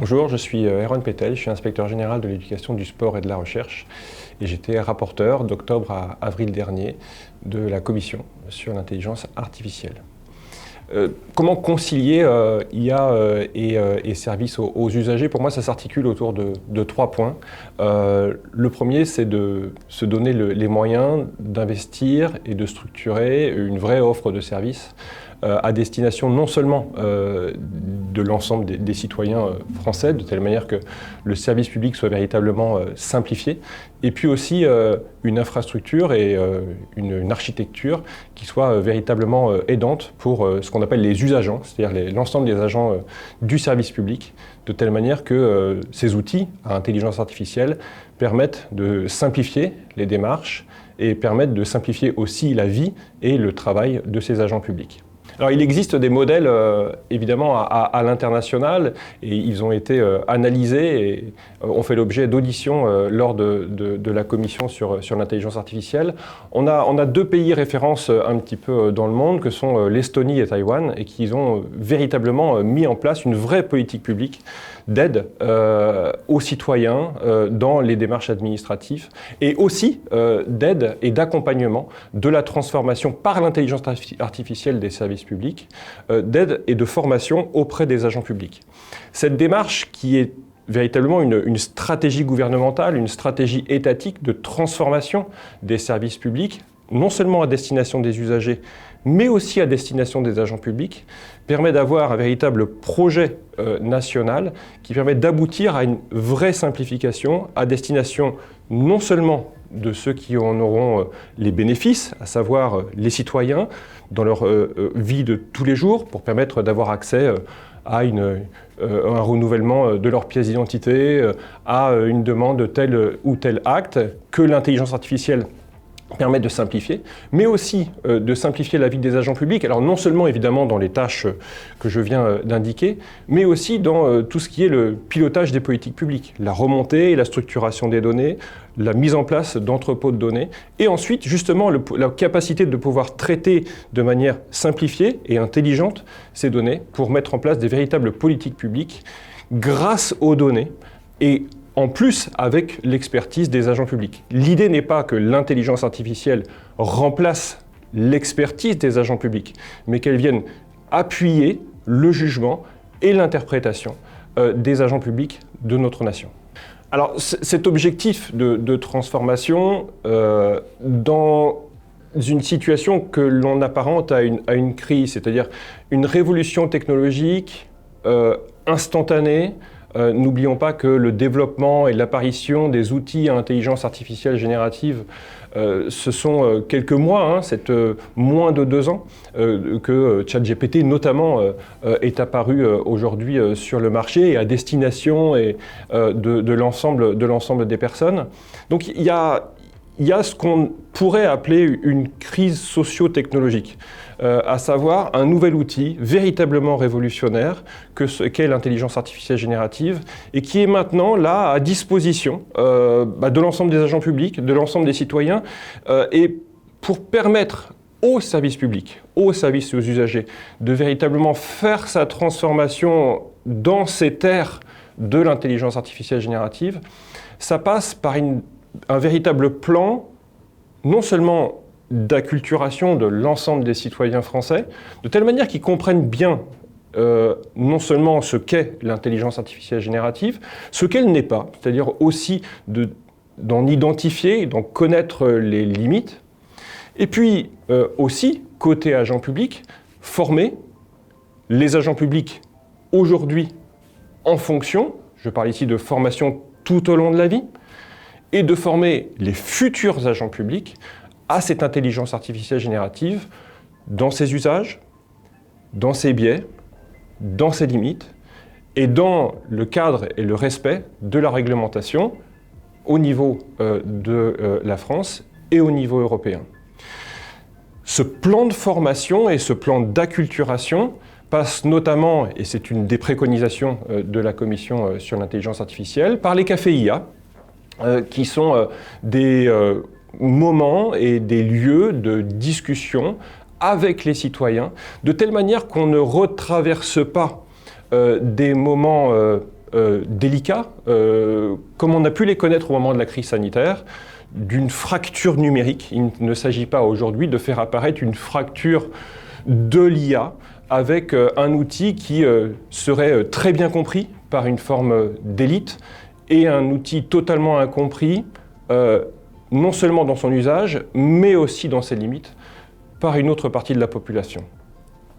Bonjour, je suis Erwan Petel, je suis inspecteur général de l'éducation, du sport et de la recherche et j'étais rapporteur d'octobre à avril dernier de la commission sur l'intelligence artificielle. Comment concilier IA et services aux usagers? Pour moi, ça s'articule autour de 3 points. Le premier, c'est de se donner les moyens d'investir et de structurer une vraie offre de services à destination non seulement de l'ensemble des citoyens français, de telle manière que le service public soit véritablement simplifié, et puis aussi une infrastructure et une architecture qui soit véritablement aidante pour ce qu'on appelle les usagents, c'est-à-dire l'ensemble des agents du service public, de telle manière que ces outils à intelligence artificielle permettent de simplifier les démarches et permettent de simplifier aussi la vie et le travail de ces agents publics. Alors, il existe des modèles évidemment à l'international et ils ont été analysés et ont fait l'objet d'auditions lors de la commission sur l'intelligence artificielle. On a 2 pays références un petit peu dans le monde que sont l'Estonie et Taïwan et qui ont véritablement mis en place une vraie politique publique d'aide aux citoyens dans les démarches administratives et aussi d'aide et d'accompagnement de la transformation par l'intelligence artificielle des services publics, d'aide et de formation auprès des agents publics. Cette démarche qui est véritablement une stratégie gouvernementale, une stratégie étatique de transformation des services publics, non seulement à destination des usagers, mais aussi à destination des agents publics, permet d'avoir un véritable projet national qui permet d'aboutir à une vraie simplification à destination non seulement de ceux qui en auront les bénéfices, à savoir les citoyens, dans leur vie de tous les jours, pour permettre d'avoir accès à un renouvellement de leur pièce d'identité, à une demande de tel ou tel acte, que l'intelligence artificielle permet de simplifier, mais aussi de simplifier la vie des agents publics. Alors non seulement évidemment dans les tâches que je viens d'indiquer, mais aussi dans tout ce qui est le pilotage des politiques publiques, la remontée et la structuration des données, la mise en place d'entrepôts de données, et ensuite justement la capacité de pouvoir traiter de manière simplifiée et intelligente ces données pour mettre en place des véritables politiques publiques grâce aux données et en plus avec l'expertise des agents publics. L'idée n'est pas que l'intelligence artificielle remplace l'expertise des agents publics, mais qu'elle vienne appuyer le jugement et l'interprétation des agents publics de notre nation. Alors cet objectif de transformation dans une situation que l'on apparente à une crise, c'est-à-dire une révolution technologique instantanée. N'oublions pas que le développement et l'apparition des outils à intelligence artificielle générative, ce sont quelques mois, c'est moins de 2 ans que ChatGPT notamment est apparu aujourd'hui sur le marché et à destination de l'ensemble des personnes. Donc il y a ce qu'on pourrait appeler une crise socio-technologique, à savoir un nouvel outil véritablement révolutionnaire qu'est l'intelligence artificielle générative et qui est maintenant là à disposition de l'ensemble des agents publics, de l'ensemble des citoyens et pour permettre aux services publics, aux services et aux usagers de véritablement faire sa transformation dans cette ère de l'intelligence artificielle générative, ça passe par un véritable plan, non seulement d'acculturation de l'ensemble des citoyens français, de telle manière qu'ils comprennent bien non seulement ce qu'est l'intelligence artificielle générative, ce qu'elle n'est pas, c'est-à-dire aussi d'en identifier, d'en connaître les limites, et puis aussi, côté agent public, former les agents publics aujourd'hui en fonction, je parle ici de formation tout au long de la vie, et de former les futurs agents publics à cette intelligence artificielle générative dans ses usages, dans ses biais, dans ses limites, et dans le cadre et le respect de la réglementation au niveau de la France et au niveau européen. Ce plan de formation et ce plan d'acculturation passe notamment, et c'est une des préconisations de la Commission sur l'intelligence artificielle, par les cafés IA, qui sont des moments et des lieux de discussion avec les citoyens, de telle manière qu'on ne retraverse pas des moments délicats, comme on a pu les connaître au moment de la crise sanitaire, d'une fracture numérique. Il ne s'agit pas aujourd'hui de faire apparaître une fracture de l'IA avec un outil qui serait très bien compris par une forme d'élite et un outil totalement incompris, non seulement dans son usage, mais aussi dans ses limites, par une autre partie de la population.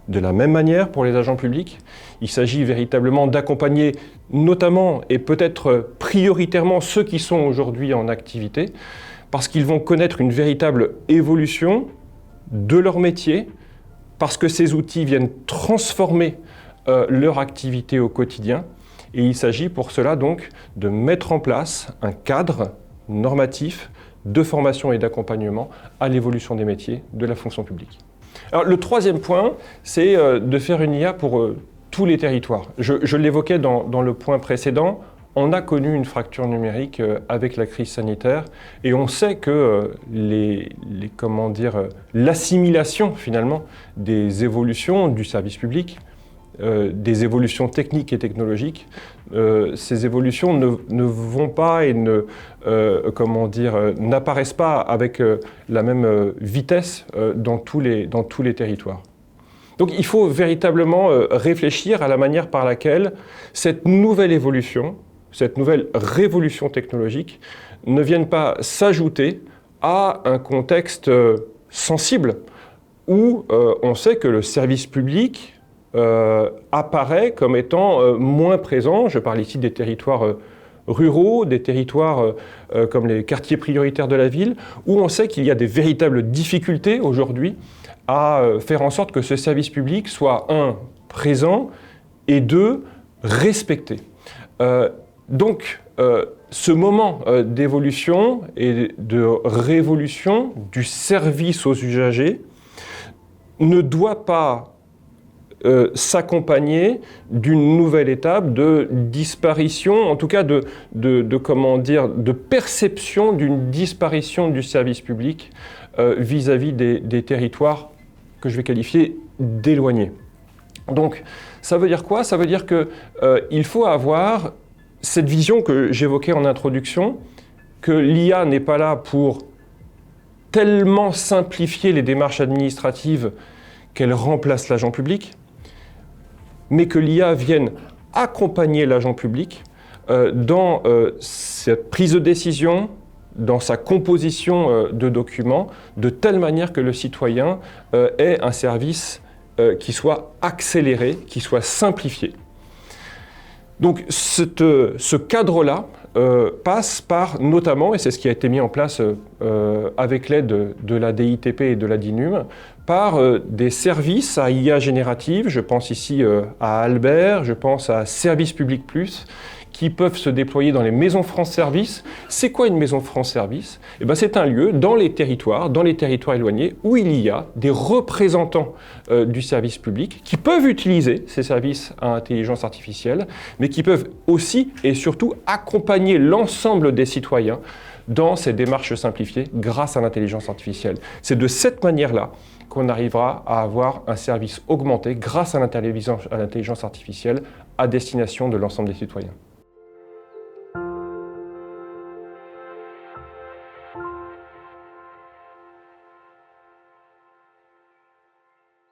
De la même manière, pour les agents publics, il s'agit véritablement d'accompagner notamment et peut-être prioritairement ceux qui sont aujourd'hui en activité, parce qu'ils vont connaître une véritable évolution de leur métier, parce que ces outils viennent transformer leur activité au quotidien. Et il s'agit pour cela donc de mettre en place un cadre normatif de formation et d'accompagnement à l'évolution des métiers de la fonction publique. Alors, le troisième point, c'est de faire une IA pour tous les territoires. Je l'évoquais dans le point précédent, on a connu une fracture numérique avec la crise sanitaire et on sait que l'assimilation finalement des évolutions du service public, des évolutions techniques et technologiques, ces évolutions ne vont pas et n'apparaissent pas avec la même vitesse dans tous les territoires. Donc il faut véritablement réfléchir à la manière par laquelle cette nouvelle évolution, cette nouvelle révolution technologique ne vienne pas s'ajouter à un contexte sensible où on sait que le service public apparaît comme étant moins présent. Je parle ici des territoires ruraux, des territoires comme les quartiers prioritaires de la ville, où on sait qu'il y a des véritables difficultés aujourd'hui à faire en sorte que ce service public soit, un, présent, et deux, respecté. Donc, ce moment d'évolution et de révolution du service aux usagers ne doit pas s'accompagner d'une nouvelle étape de disparition, en tout cas de perception d'une disparition du service public vis-à-vis des territoires que je vais qualifier d'éloignés. Donc, ça veut dire quoi? Ça veut dire qu'il faut avoir cette vision que j'évoquais en introduction, que l'IA n'est pas là pour tellement simplifier les démarches administratives qu'elle remplace l'agent public, mais que l'IA vienne accompagner l'agent public dans sa prise de décision, dans sa composition de documents, de telle manière que le citoyen ait un service qui soit accéléré, qui soit simplifié. Donc ce cadre-là passe par notamment, et c'est ce qui a été mis en place avec l'aide de la DITP et de la DINUM, par des services à IA générative, je pense ici à Albert, je pense à Service Public Plus, qui peuvent se déployer dans les maisons France Service. C'est quoi une maison France Service? Eh bien, c'est un lieu dans les territoires éloignés, où il y a des représentants du service public qui peuvent utiliser ces services à intelligence artificielle, mais qui peuvent aussi et surtout accompagner l'ensemble des citoyens dans ces démarches simplifiées grâce à l'intelligence artificielle. C'est de cette manière-là qu'on arrivera à avoir un service augmenté grâce à l'intelligence artificielle à destination de l'ensemble des citoyens.